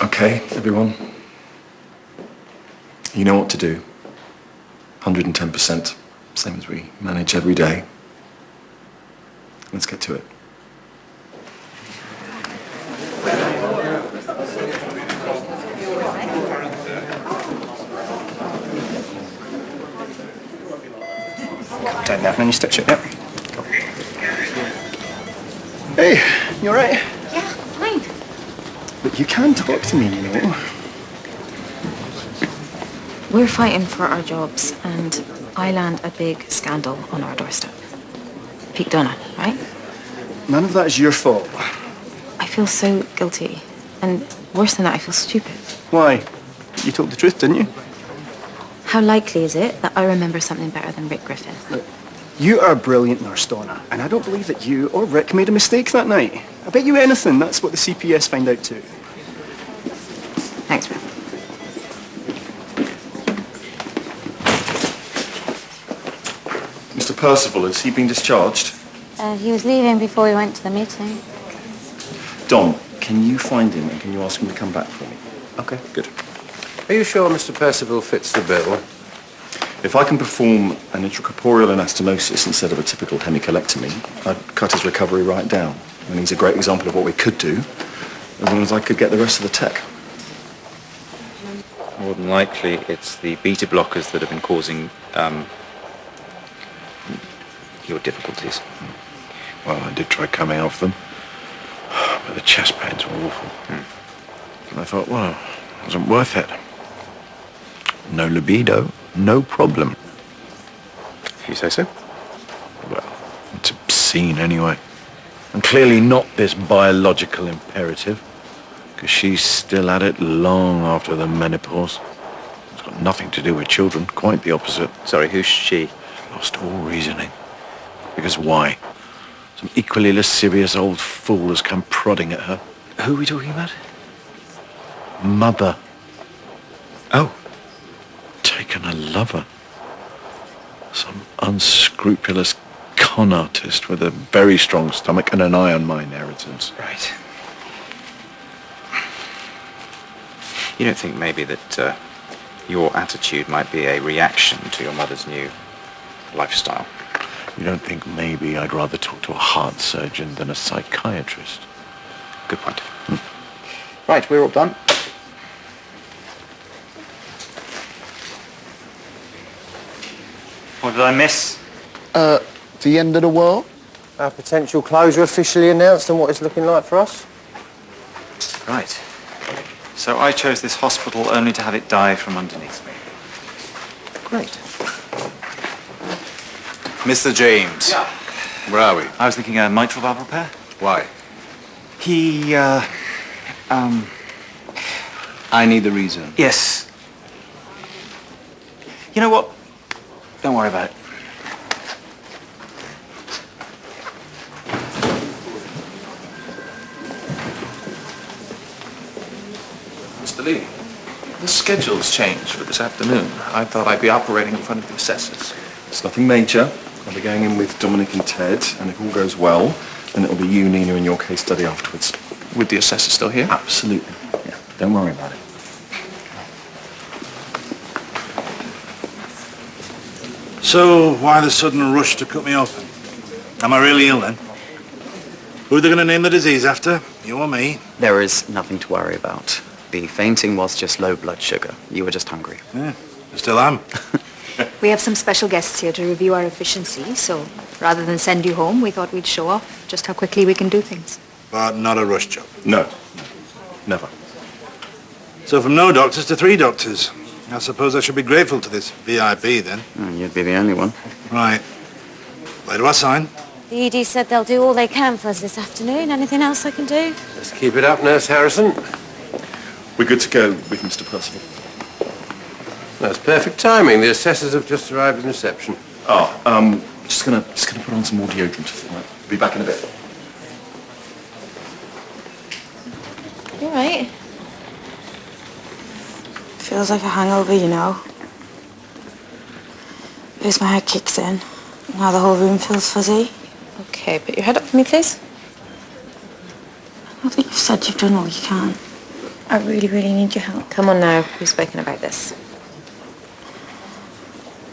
Okay, everyone. You know what to do. 110%. Same as we manage every day. Let's get to it. Down there, and then you stitch it, yep. Hey, you all right? Yeah, fine. But you can talk to me, you know. We're fighting for our jobs, and I land a big scandal on our doorstep. Pete Donna, right? None of that is your fault. I feel so guilty. And worse than that, I feel stupid. Why? You told the truth, didn't you? How likely is it that I remember something better than Rick Griffin? Look, you are a brilliant nurse, Donna, and I don't believe that you or Rick made a mistake that night. I bet you anything that's what the CPS find out too. Thanks, Rick. Mr. Percival, has he been discharged? He was leaving before we went to the meeting. Dom, can you find him and can you ask him to come back for me? Okay. Good. Are you sure Mr. Percival fits the bill? If I can perform an intracorporeal anastomosis instead of a typical hemicolectomy, I'd cut his recovery right down. And he's a great example of what we could do, as long as I could get the rest of the tech. More than likely, it's the beta blockers that have been causing your difficulties. Well, I did try coming off them, but the chest pains were awful. And I thought, well, it wasn't worth it. No libido, no problem. If you say so. Well, it's obscene anyway. And clearly not this biological imperative, because she's still at it long after the menopause. It's got nothing to do with children, quite the opposite. Sorry, who's she? Lost all reasoning. Because why? Some equally lascivious old fool has come prodding at her. Who are we talking about? Mother. Oh. Taken a lover. Some unscrupulous con artist with a very strong stomach and an eye on my inheritance. Right. You don't think maybe that your attitude might be a reaction to your mother's new lifestyle? You don't think maybe I'd rather talk to a heart surgeon than a psychiatrist? Good point. Right, we're all done. What did I miss? The end of the world? Our potential closure officially announced and what it's looking like for us? Right. So I chose this hospital only to have it die from underneath me. Great. Mr. James. Yeah. Where are we? I was thinking a mitral valve repair. Why? He, I need the reason. Yes. You know what? Don't worry about it. Mr. Lee, the schedule's changed for this afternoon. I thought I'd be operating in front of the assessors. It's nothing major. I'll be going in with Dominic and Ted, and if all goes well, then it'll be you, Nina, in your case study afterwards. With the assessor still here? Absolutely. Yeah, don't worry about it. So, why the sudden rush to cut me open? Am I really ill then? Who are they going to name the disease after? You or me? There is nothing to worry about. The fainting was just low blood sugar. You were just hungry. Yeah, I still am. We have some special guests here to review our efficiency, so rather than send you home, we thought we'd show off just how quickly we can do things. But not a rush job. No. Never. So from no doctors to 3 doctors. I suppose I should be grateful to this VIP then. You'd be the only one. Right. Where do I sign? The ED said they'll do all they can for us this afternoon. Anything else I can do? Just keep it up, Nurse Harrison. We're good to go with Mr. Percival. That's perfect timing. The assessors have just arrived in reception. Just gonna put on some more deodorant. All right, be back in a bit. You all right? Feels like a hangover, you know. First my head kicks in. Now the whole room feels fuzzy. Okay, put your head up for me, please. I think you've said you've done all you can. I really, really need your help. Come on now, we've spoken about this.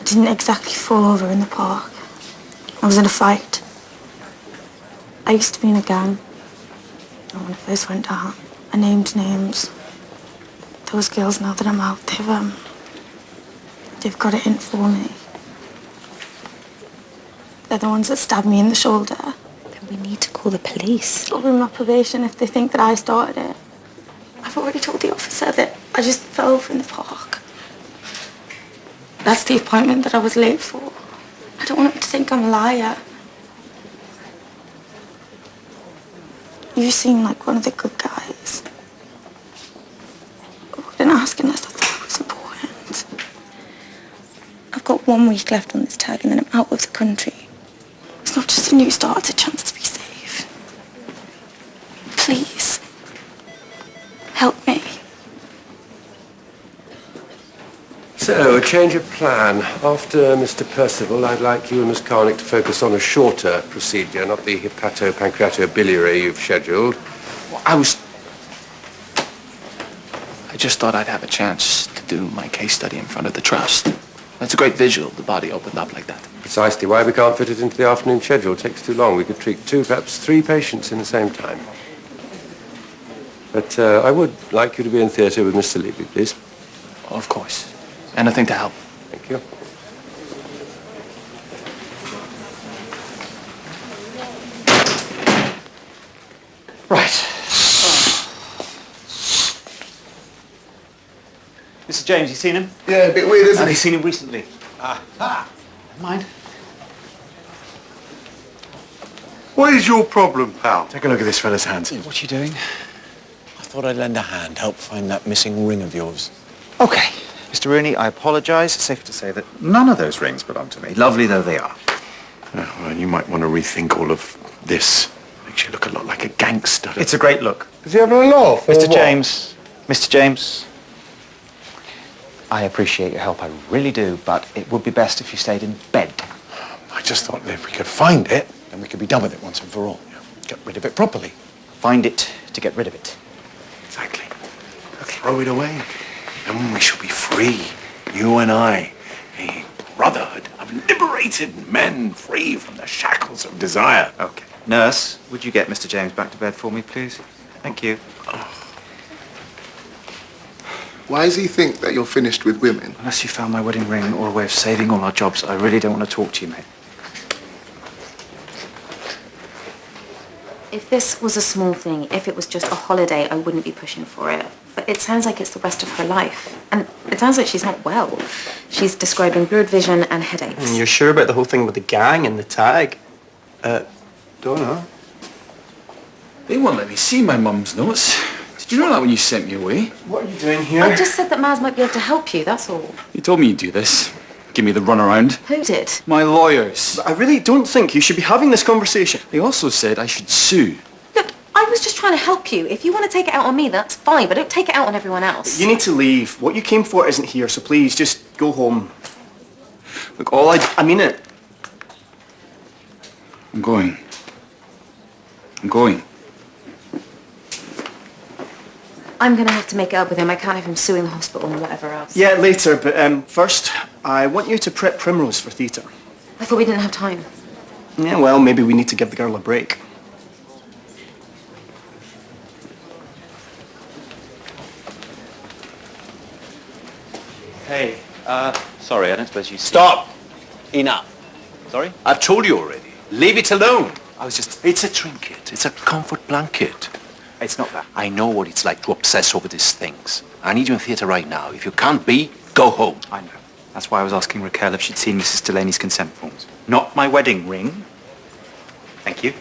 I didn't exactly fall over in the park. I was in a fight. I used to be in a gang. And when I first went out, I named names. Those girls, now that I'm out, they've got it in for me. They're the ones that stabbed me in the shoulder. Then we need to call the police. I'll be on my probation if they think that I started it. I've already told the officer that I just fell over in the park. That's the appointment that I was late for. I don't want him to think I'm a liar. You seem like one of the good guys. I wouldn't ask unless I thought it was important. I've got 1 week left on this tag and then I'm out of the country. It's not just a new start, it's a chance to be safe. Please, help me. So, a change of plan. After Mr. Percival, I'd like you and Miss Carnick to focus on a shorter procedure, not the hepatopancreatobiliary you've scheduled. Well, I just thought I'd have a chance to do my case study in front of the trust. That's a great visual, the body opened up like that. Precisely why we can't fit it into the afternoon schedule. It takes too long. We could treat 2, perhaps 3 patients in the same time. But I would like you to be in theatre with Mr. Levy, please. Of course. Anything to help. Thank you. Right. Mr. James, you seen him? Yeah, a bit weird, isn't Have it? you seen him recently? Never mind. What is your problem, pal? Take a look at this fella's hands. What are you doing? I thought I'd lend a hand, help find that missing ring of yours. Okay. Mr. Rooney, I apologise. Safe to say that none of those rings belong to me, lovely though they are. Well, you might want to rethink all of this. Makes you look a lot like a gangster. It's a great look. Is he having a laugh? Mr. James, Mr. James, I appreciate your help, I really do, but it would be best if you stayed in bed. I just thought if we could find it, then we could be done with it once and for all. Get rid of it properly. Find it to get rid of it. Exactly. Throw it away. And we shall be free. You and I. A brotherhood of liberated men free from the shackles of desire. Okay. Nurse, would you get Mr. James back to bed for me, please? Thank you. Why does he think that you're finished with women? Unless you found my wedding ring or a way of saving all our jobs, I really don't want to talk to you, mate. If this was a small thing, if it was just a holiday, I wouldn't be pushing for it. But it sounds like it's the rest of her life. And it sounds like she's not well. She's describing blurred vision and headaches. And you're sure about the whole thing with the gang and the tag? Don't know. They won't let me see my mum's notes. Did you know that when you sent me away? What are you doing here? I just said that Maz might be able to help you, that's all. You told me you'd do this. Give me the runaround. Who did? My lawyers. I really don't think you should be having this conversation. They also said I should sue. Look, I was just trying to help you. If you want to take it out on me, that's fine, but don't take it out on everyone else. You need to leave. What you came for isn't here, so please, just go home. Look, I mean it. I'm going. I'm going. I'm going to have to make it up with him. I can't have him suing the hospital and whatever else. Yeah, later, but first, I want you to prep Primrose for theatre. I thought we didn't have time. Yeah, well, maybe we need to give the girl a break. Hey, sorry, I don't suppose you... Stop! Enough. Sorry? I've told you already. Leave it alone. I was just... It's a trinket. It's a comfort blanket. It's not that. I know what it's like to obsess over these things. I need you in theatre right now. If you can't be, go home. I know. That's why I was asking Raquel if she'd seen Mrs. Delaney's consent forms. Not my wedding ring. Thank you.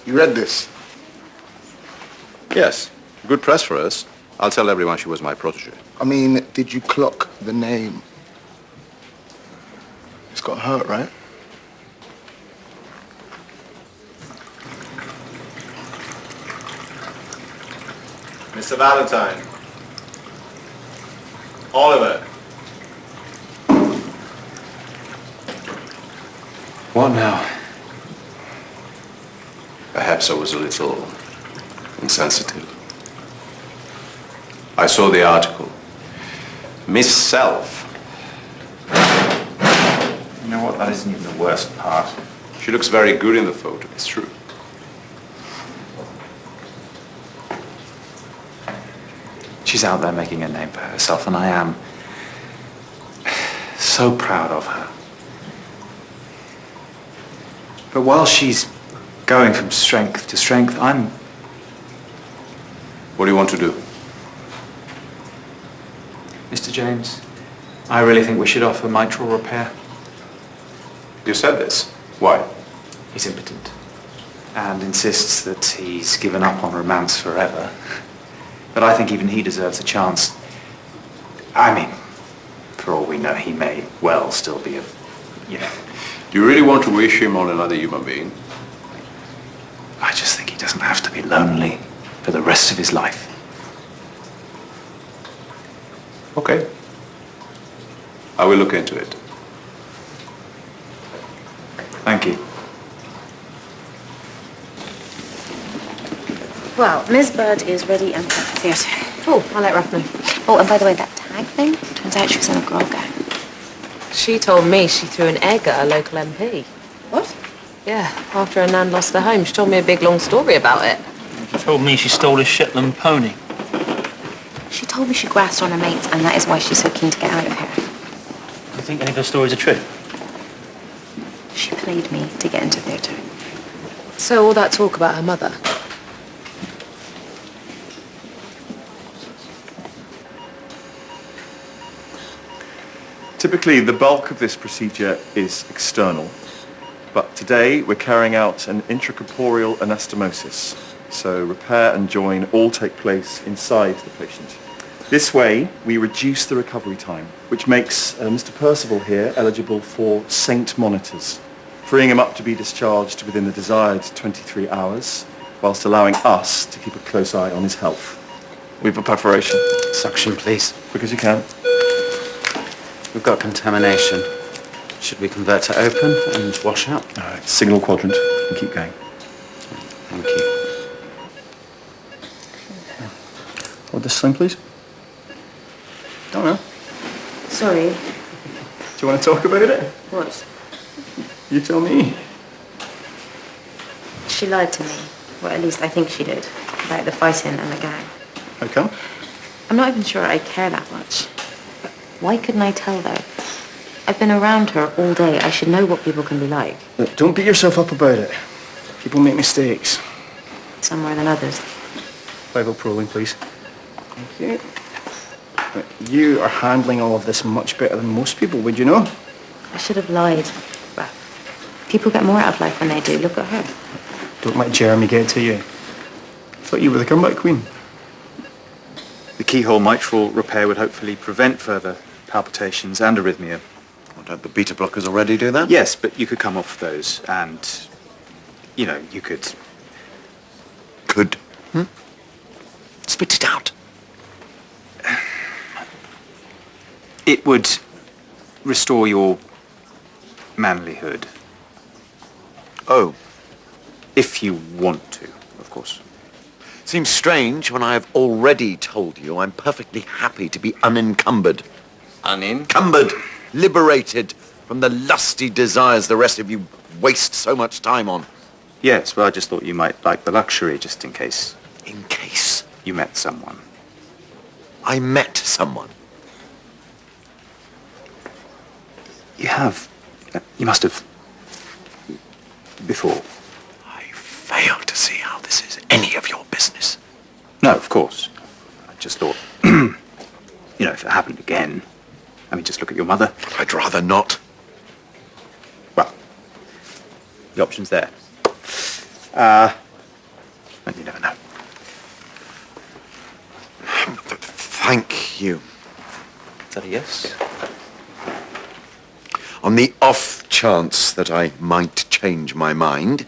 You read this? Yes. Good press for us. I'll tell everyone she was my protégé. I mean, did you clock the name? It's got hurt, right? Mr. Valentine. Oliver. What now? Perhaps I was a little insensitive. I saw the article. Miss Self. You know what? That isn't even the worst part. She looks very good in the photo, it's true. She's out there making a name for herself, and I am so proud of her. But while she's going from strength to strength, What do you want to do? Mr. James, I really think we should offer mitral repair. You said this. Why? He's impotent and insists that he's given up on romance forever. But I think even he deserves a chance. I mean, for all we know, he may well still be a, Do you really want to wish him on another human being? I just think he doesn't have to be lonely for the rest of his life. Okay. I will look into it. Thank you. Well, Ms. Bird is ready and at the theatre. Oh, I'll let Ruff know. Oh, and by the way, that tag thing, turns out she was in a girl gang. She told me she threw an egg at a local MP. What? Yeah, after her nan lost her home. She told me a big long story about it. She told me she stole a Shetland pony. She told me she grassed on her mates, and that is why she's so keen to get out of here. Do you think any of her stories are true? She played me to get into theatre. So all that talk about her mother? Typically, the bulk of this procedure is external, but today we're carrying out an intracorporeal anastomosis. So repair and join all take place inside the patient. This way, we reduce the recovery time, which makes Mr. Percival here eligible for Saint monitors, freeing him up to be discharged within the desired 23 hours, whilst allowing us to keep a close eye on his health. We've a perforation. Suction, please. Quick as you can. We've got contamination. Should we convert to open and wash out? All right, signal quadrant, and keep going. Thank you. Hold this sling, please. Don't know. Sorry. Do you want to talk about it? What? You tell me. She lied to me. Well, at least I think she did. About the fighting and the gang. How come? I'm not even sure I care that much. But why couldn't I tell, though? I've been around her all day. I should know what people can be like. Look, don't beat yourself up about it. People make mistakes. Some more than others. 5-0 proling, please. Thank you. But you are handling all of this much better than most people, would you know? I should have lied. Well, people get more out of life when they do. Look at her. Don't let Jeremy get to you. I thought you were the comeback queen. The keyhole mitral repair would hopefully prevent further palpitations and arrhythmia. Well, don't the beta blockers already do that? Yes, but you could come off those and, you could... Could? Spit it out. It would restore your manlyhood. Oh. If you want to, of course. Seems strange when I have already told you I'm perfectly happy to be unencumbered. Unencumbered, liberated from the lusty desires the rest of you waste so much time on. Yes, well, I just thought you might like the luxury, just in case. In case? You met someone. I met someone? You have. You must have. Before. I fail to see how this is any of your business. No, of course. I just thought, if it happened again, just look at your mother. I'd rather not. Well, the option's there. And you never know. Thank you. Is that a yes? On the off chance that I might change my mind,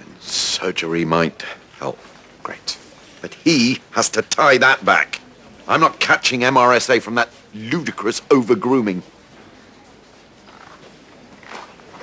and surgery might help. Great. But he has to tie that back. I'm not catching MRSA from that ludicrous over-grooming.